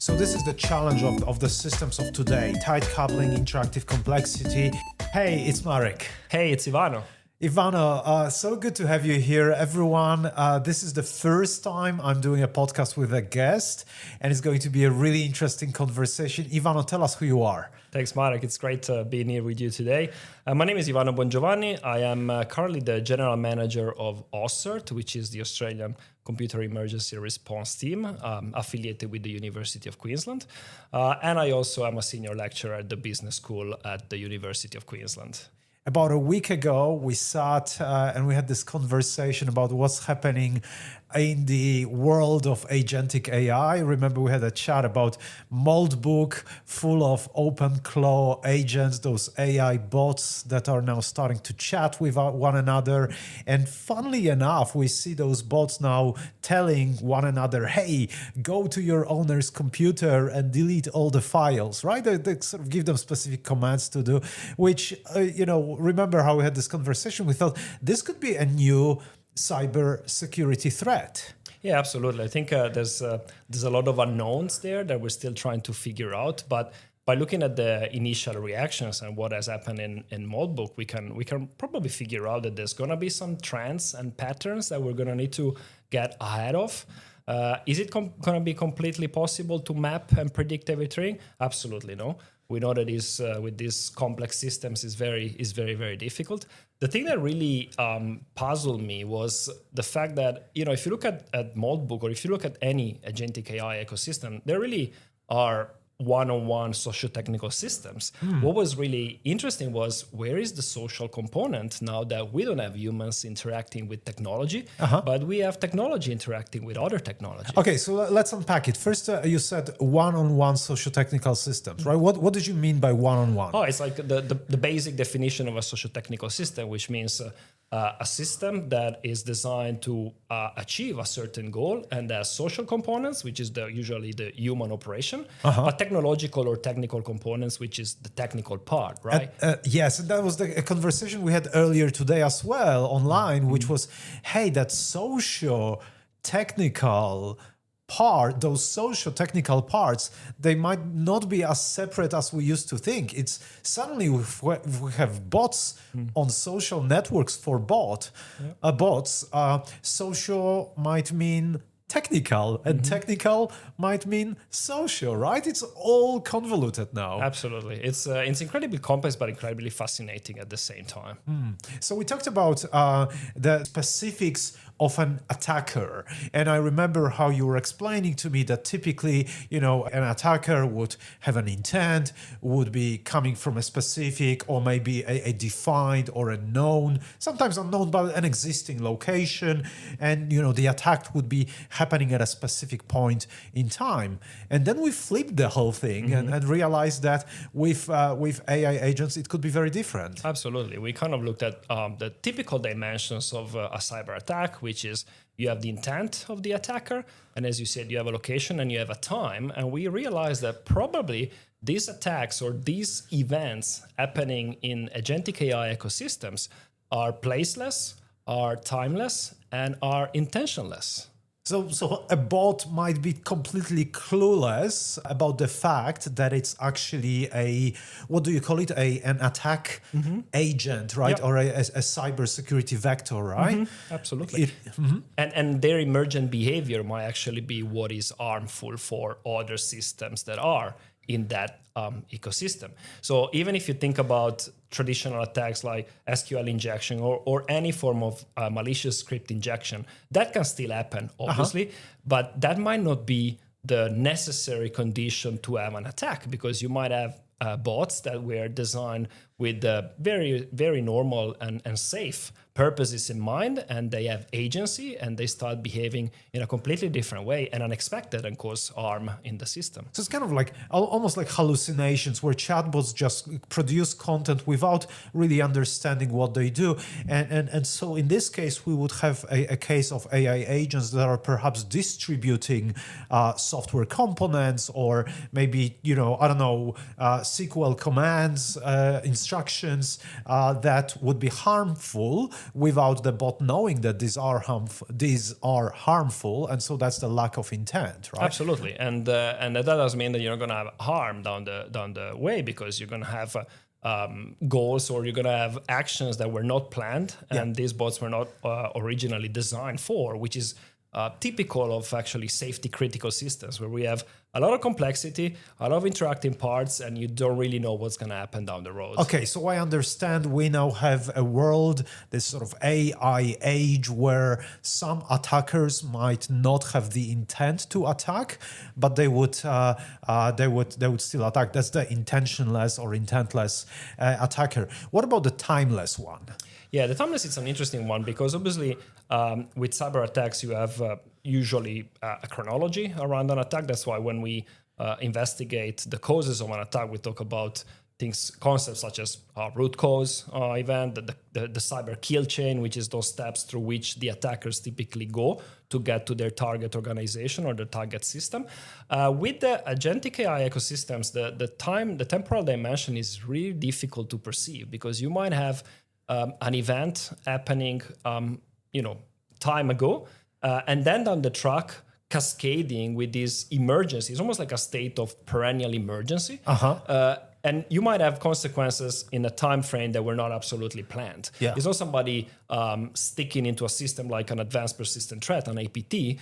So this is the challenge of the systems of today. Tight coupling, interactive complexity. Hey, it's Marek. Hey, it's Ivano. Ivano, so good to have you here, everyone. This is the first time I'm doing a podcast with a guest, and it's going to be a really interesting conversation. Ivano, tell us who you are. Thanks, Marek. It's great being here with you today. My name is Ivano Bongiovanni. I am currently the General Manager of AusCERT, which is the Australian Computer Emergency Response Team, affiliated with the University of Queensland. And I also am a senior lecturer at the Business School at the University of Queensland. About a week ago, we sat and we had this conversation about what's happening in the world of agentic AI. Remember, we had a chat about Moldbook full of OpenClaw agents, those AI bots that are now starting to chat with one another. And funnily enough, we see those bots now telling one another, hey, go to your owner's computer and delete all the files, right? They sort of give them specific commands to do, which, remember how we had this conversation? We thought this could be a new cyber security threat. Yeah, absolutely. I think there's a lot of unknowns there that we're still trying to figure out. But by looking at the initial reactions and what has happened in Moldbook, we can probably figure out that there's going to be some trends and patterns that we're going to need to get ahead of. Is it going to be completely possible to map and predict everything? Absolutely no. We know that with these complex systems is very, very difficult. The thing that really puzzled me was the fact that, if you look at Moldbook or if you look at any agentic AI ecosystem, there really are one-on-one socio-technical systems. What was really interesting was, where is the social component now that we don't have humans interacting with technology, but we have technology interacting with other technology? Okay, so let's unpack it. First, you said one-on-one socio-technical systems, right? What did you mean by one-on-one? Oh, it's like the basic definition of a socio-technical system, which means a system that is designed to achieve a certain goal and has social components, which is usually the human operation, but technological or technical components, which is the technical part, right? Yes, and that was a conversation we had earlier today as well online, which was, hey, that socio-technical part, those socio-technical parts, they might not be as separate as we used to think. It's suddenly if we have bots on social networks for bots, social might mean technical, and technical might mean social, right? It's all convoluted now. Absolutely. It's incredibly complex, but incredibly fascinating at the same time. So we talked about the specifics of an attacker. And I remember how you were explaining to me that typically, an attacker would have an intent, would be coming from a specific or maybe a defined or a known, sometimes unknown, but an existing location. And, the attack would be happening at a specific point in time. And then we flipped the whole thing and realized that with AI agents, it could be very different. Absolutely. We kind of looked at the typical dimensions of a cyber attack, which is you have the intent of the attacker. And as you said, you have a location and you have a time. And we realized that probably these attacks or these events happening in agentic AI ecosystems are placeless, are timeless, and are intentionless. So a bot might be completely clueless about the fact that it's actually what do you call it? An attack agent, right? Yep. Or a cybersecurity vector, right? Absolutely. And their emergent behavior might actually be what is harmful for other systems that are in that ecosystem. So even if you think about traditional attacks like SQL injection or any form of malicious script injection, that can still happen, obviously, but that might not be the necessary condition to have an attack, because you might have bots that were designed with very, very normal and safe purposes in mind, and they have agency and they start behaving in a completely different way and unexpected and cause harm in the system. So it's kind of like almost like hallucinations where chatbots just produce content without really understanding what they do. And so in this case, we would have a case of AI agents that are perhaps distributing software components or maybe, SQL commands, instructions instructions that would be harmful without the bot knowing that these are harmful, and so that's the lack of intent, right? Absolutely, and that doesn't mean that you're not going to have harm down the way, because you're going to have goals, or you're going to have actions that were not planned, and these bots were not originally designed for, which is typical of actually safety critical systems, where we have a lot of complexity, a lot of interacting parts, and you don't really know what's going to happen down the road. Okay, so I understand we now have a world, this sort of AI age, where some attackers might not have the intent to attack, but they would still attack. That's the intentionless or intentless attacker. What about the timeless one? Yeah, the timeless is an interesting one, because obviously with cyber attacks, you have usually a chronology around an attack. That's why when we investigate the causes of an attack, we talk about concepts such as root cause event, the cyber kill chain, which is those steps through which the attackers typically go to get to their target organization or their target system. With the agentic AI ecosystems, the temporal dimension is really difficult to perceive, because you might have an event happening, time ago, and then down the track, cascading with these emergencies, almost like a state of perennial emergency. And you might have consequences in a time frame that were not absolutely planned. Yeah. It's not somebody sticking into a system like an advanced persistent threat, an APT,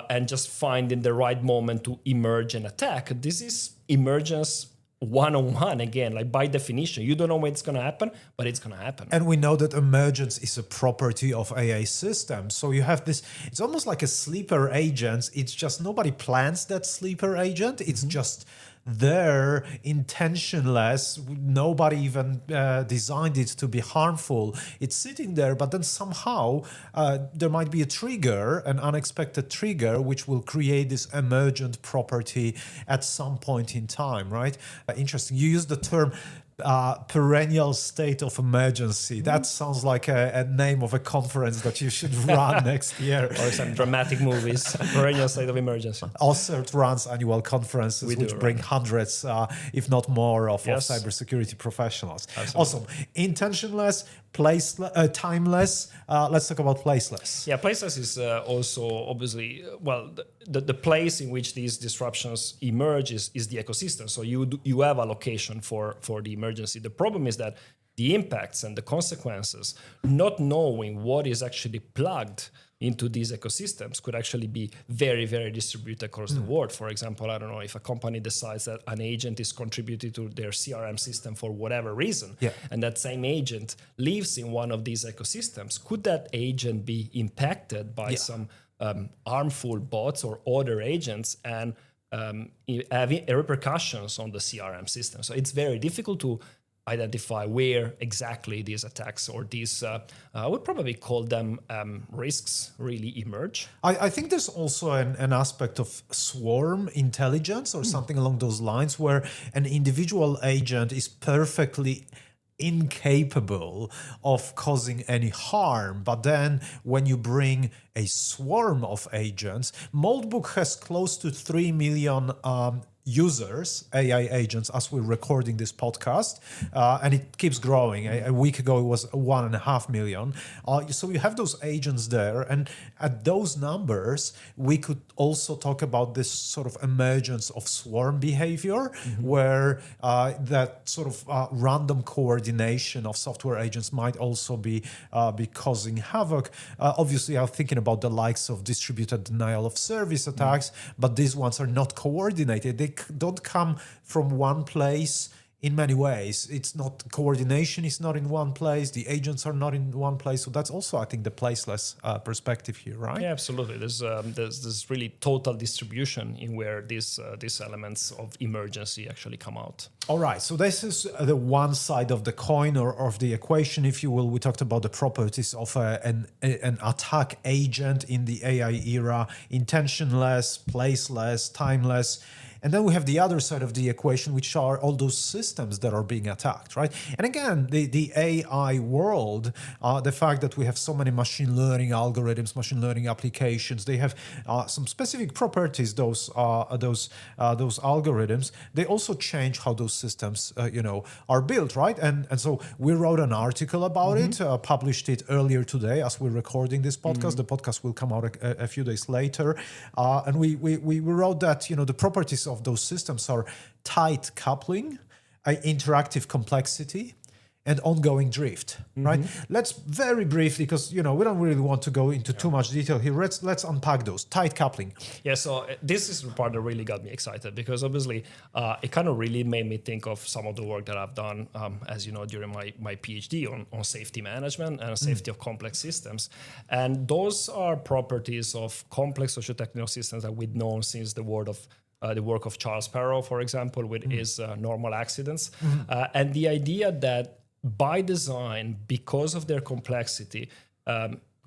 and just finding the right moment to emerge and attack. This is emergence one-on-one again, like by definition. You don't know when it's going to happen, but it's going to happen. And we know that emergence is a property of AI systems. So you have this, it's almost like a sleeper agent. It's just nobody plans that sleeper agent. It's just there, intentionless. Nobody even designed it to be harmful. It's sitting there, but then somehow there might be a trigger, an unexpected trigger, which will create this emergent property at some point in time, right? Interesting. You use the term perennial state of emergency. That sounds like a name of a conference that you should run next year. Or some dramatic movies. Perennial state of emergency. AusCERT runs annual conferences which bring hundreds, if not more, of cybersecurity professionals. Absolutely. Awesome. Intentionless, timeless. Let's talk about placeless. Yeah, placeless is also obviously, the place in which these disruptions emerge is the ecosystem. So you have a location for the emergency. The problem is that the impacts and the consequences, not knowing what is actually plugged into these ecosystems, could actually be very, very distributed across the world. For example, I don't know, if a company decides that an agent is contributing to their CRM system for whatever reason, and that same agent lives in one of these ecosystems, could that agent be impacted by some harmful bots or other agents and having repercussions on the CRM system? So it's very difficult to identify where exactly these attacks or these, I would probably call them risks, really emerge. I think there's also an aspect of swarm intelligence or something along those lines, where an individual agent is perfectly incapable of causing any harm. But then when you bring a swarm of agents, Moldbook has close to 3 million users, AI agents, as we're recording this podcast, and it keeps growing. A week ago, it was 1.5 million. So you have those agents there, and at those numbers, we could also talk about this sort of emergence of swarm behavior, where that sort of random coordination of software agents might also be causing havoc. Obviously, I'm thinking about the likes of distributed denial of service attacks, but these ones are not coordinated. They don't come from one place in many ways. It's not, coordination is not in one place, the agents are not in one place. So that's also, I think, the placeless perspective here, right? Yeah, absolutely. There's really total distribution in where these elements of emergency actually come out. All right, so this is the one side of the coin, or of the equation, if you will. We talked about the properties of an attack agent in the AI era: intentionless, placeless, timeless. And then we have the other side of the equation, which are all those systems that are being attacked, right? And again, the AI world, the fact that we have so many machine learning algorithms, machine learning applications, they have some specific properties, those algorithms. They also change how those systems, are built, right? And so we wrote an article about it, published it earlier today as we're recording this podcast. The podcast will come out a few days later. And we wrote that, the properties of those systems are tight coupling, interactive complexity, and ongoing drift, right? Let's very briefly, because we don't really want to go into too much detail here. Let's unpack those. Tight coupling. Yeah, so this is the part that really got me excited, because obviously it kind of really made me think of some of the work that I've done, as you know, during my PhD on safety management and safety of complex systems. And those are properties of complex socio-technical systems that we've known since the work of Charles Perrow, for example, with his normal accidents. And the idea that by design, because of their complexity,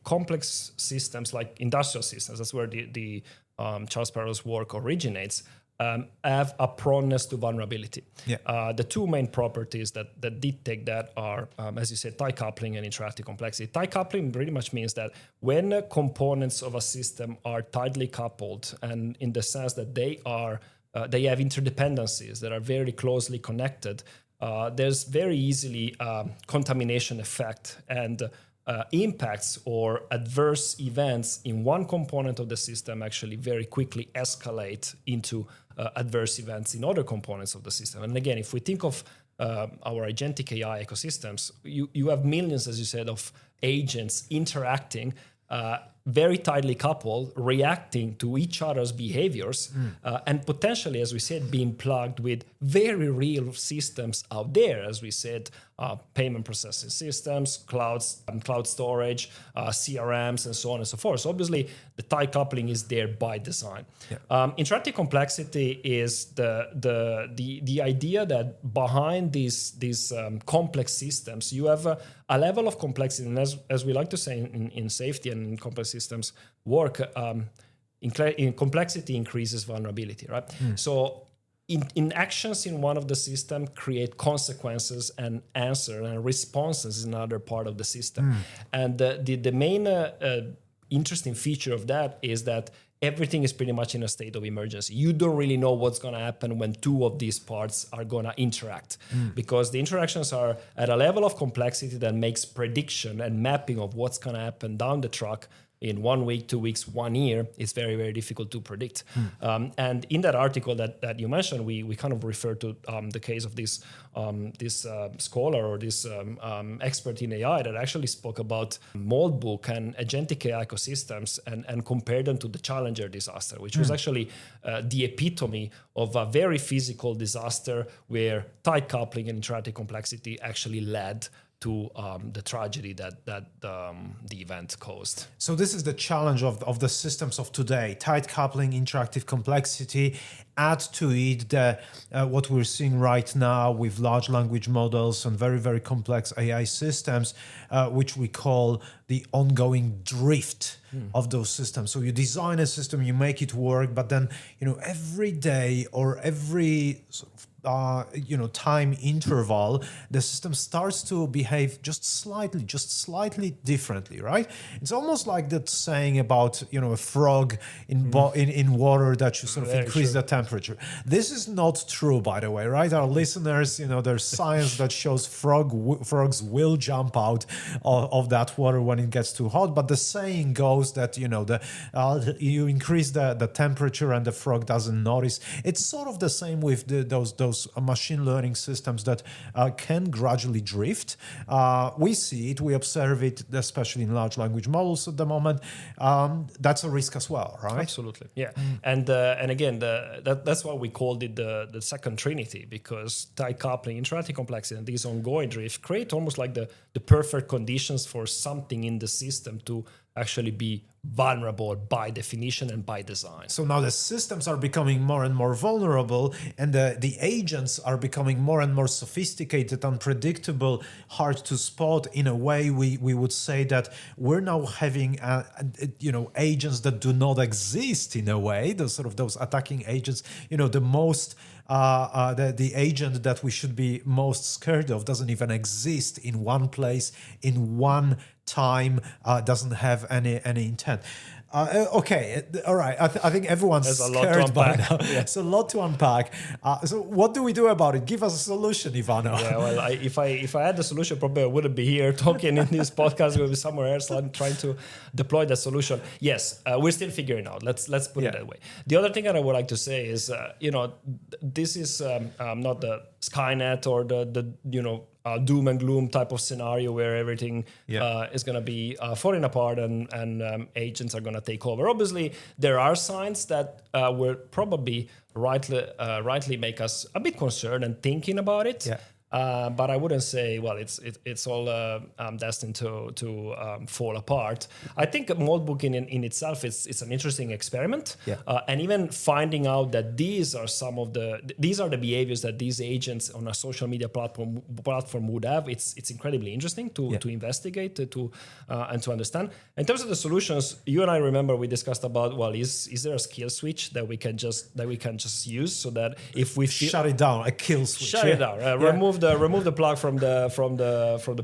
complex systems like industrial systems, that's where the Charles Perrow's work originates, have a proneness to vulnerability. Yeah. The two main properties that dictate that are, as you said, tight coupling and interactive complexity. Tight coupling pretty much means that when components of a system are tightly coupled, and in the sense that they have interdependencies that are very closely connected, there's very easily contamination effect and impacts or adverse events in one component of the system actually very quickly escalate into adverse events in other components of the system. And again, if we think of our agentic AI ecosystems, you have millions, as you said, of agents interacting, very tightly coupled, reacting to each other's behaviors, and potentially, as we said, being plugged with very real systems out there, as we said, payment processing systems, cloud storage, CRMs, and so on and so forth. So obviously, the tight coupling is there by design. Yeah. Interactive complexity is the idea that behind these complex systems, you have a level of complexity, and as we like to say in safety and in complex systems work, in complexity increases vulnerability, right? So in actions in one of the system create consequences and answer and responses in another part of the system. And the main interesting feature of that is that everything is pretty much in a state of emergency. You don't really know what's going to happen when two of these parts are going to interact, because the interactions are at a level of complexity that makes prediction and mapping of what's going to happen down the track in 1 week, 2 weeks, 1 year, it's very, very difficult to predict. And in that article that you mentioned, we kind of refer to the case of this scholar or this expert in AI that actually spoke about Moldbook and agentic AI ecosystems and compared them to the Challenger disaster, which was actually the epitome of a very physical disaster where tight coupling and interactive complexity actually led to the tragedy that the event caused. So this is the challenge of the systems of today: tight coupling, interactive complexity. Add to it what we're seeing right now with large language models and very, very complex AI systems, which we call the ongoing drift of those systems. So you design a system, you make it work, but then every day or every time interval, the system starts to behave just slightly differently, right? It's almost like that saying about a frog in water that you sort of increase the temperature. This is not true, by the way, right? Our listeners, there's science that shows frogs will jump out of that water when it gets too hot. But the saying goes that you increase the temperature and the frog doesn't notice. It's sort of the same with those machine learning systems that can gradually drift. We see it, we observe it, especially in large language models at the moment. That's a risk as well, right? Absolutely, yeah. And again, that's why we called it the second trinity, because tight coupling, interactive complexity, and these ongoing drift create almost like the perfect conditions for something in the system to actually be vulnerable by definition and by design. So now the systems are becoming more and more vulnerable, and the agents are becoming more and more sophisticated, unpredictable, hard to spot. In a way, we would say that we're now having agents that do not exist in a way. Those attacking agents. The most the agent that we should be most scared of doesn't even exist in one place, in one time, doesn't have any intent. Okay, all right. I think everyone's scared by now. Yeah. It's a lot to unpack. So what do we do about it? Give us a solution, Ivano. Yeah, well, if I had the solution, probably I wouldn't be here talking in this podcast. We'll be somewhere else trying to deploy the solution. Yes, we're still figuring out. Let's put it that way. The other thing that I would like to say is, this is not the Skynet or the doom and gloom type of scenario where everything is going to be falling apart and agents are going to take over. Obviously, there are signs that will probably rightly make us a bit concerned and thinking about it. Yeah. But I wouldn't say, well, it's all destined to fall apart. I think moldbooking in itself it's an interesting experiment, and even finding out that these are the behaviors that these agents on a social media platform would have. It's incredibly interesting to investigate and to understand. In terms of the solutions, you and I remember we discussed about, well, is there a skill switch that we can just use so that if we feel, shut it down, a kill switch, shut it down, remove the plug from the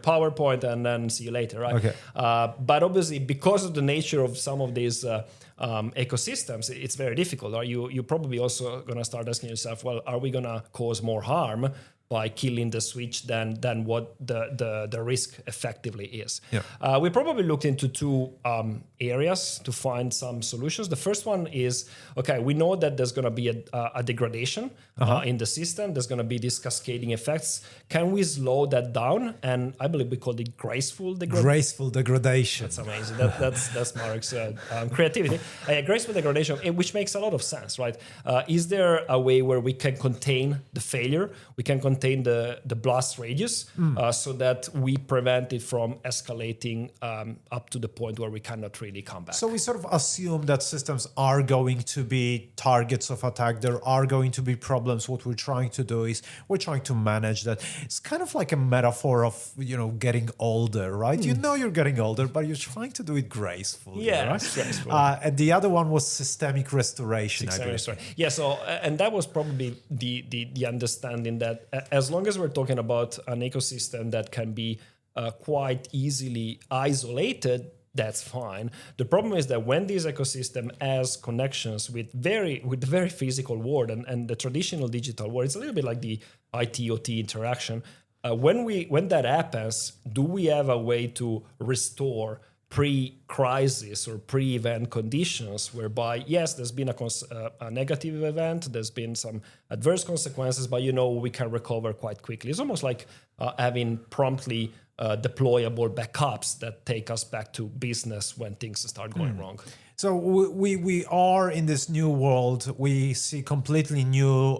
PowerPoint and then see you later, right? Okay. But obviously, because of the nature of some of these ecosystems, it's very difficult. You're probably also going to start asking yourself, well, are we going to cause more harm by killing the switch than what the risk effectively is? Yeah. We probably looked into two areas to find some solutions. The first one is, okay, we know that there's going to be a degradation in the system. There's going to be these cascading effects. Can we slow that down? And I believe we call it graceful degradation. Graceful degradation. That's amazing. That's Marek's creativity. Graceful degradation, which makes a lot of sense, right? Is there a way where we can contain the failure? We can contain the blast radius so that we prevent it from escalating up to the point where we cannot really come back. So we sort of assume that systems are going to be targets of attack. There are going to be problems. What we're trying to do is we're trying to manage that. It's kind of like a metaphor of, getting older, right? You're getting older, but you're trying to do it gracefully. Yeah, right? graceful. And the other one was systemic restoration. Yeah, so and that was probably the understanding that as long as we're talking about an ecosystem that can be quite easily isolated, that's fine. The problem is that when this ecosystem has connections with the very physical world and the traditional digital world, it's a little bit like the IT-OT interaction. When that happens, do we have a way to restore pre-crisis or pre-event conditions whereby, yes, there's been a negative event, there's been some adverse consequences, but we can recover quite quickly. It's almost like having promptly deployable backups that take us back to business when things start going wrong. So we are in this new world. We see completely new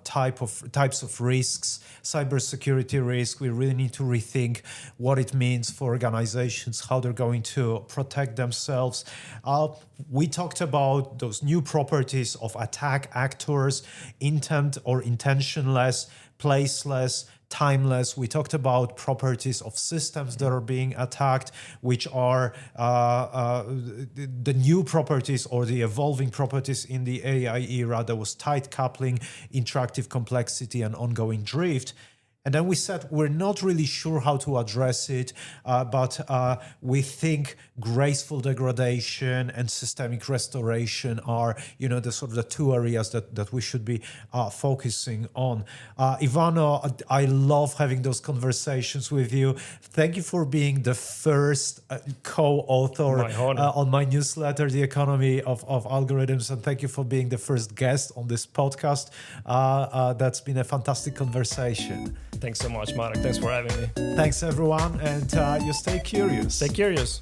types of risks, cybersecurity risk. We really need to rethink what it means for organizations, how they're going to protect themselves. We talked about those new properties of attack actors, intent or intentionless, placeless, timeless. We talked about properties of systems that are being attacked, which are the new properties or the evolving properties in the AI era. There was tight coupling, interactive complexity, and ongoing drift. And then we said we're not really sure how to address it, but we think graceful degradation and systemic restoration are, the sort of the two areas that we should be focusing on. Ivano, I love having those conversations with you. Thank you for being the first co-author on my newsletter, The Economy of Algorithms, and thank you for being the first guest on this podcast. That's been a fantastic conversation. Thanks so much, Marek. Thanks for having me. Thanks, everyone. And you stay curious. Stay curious.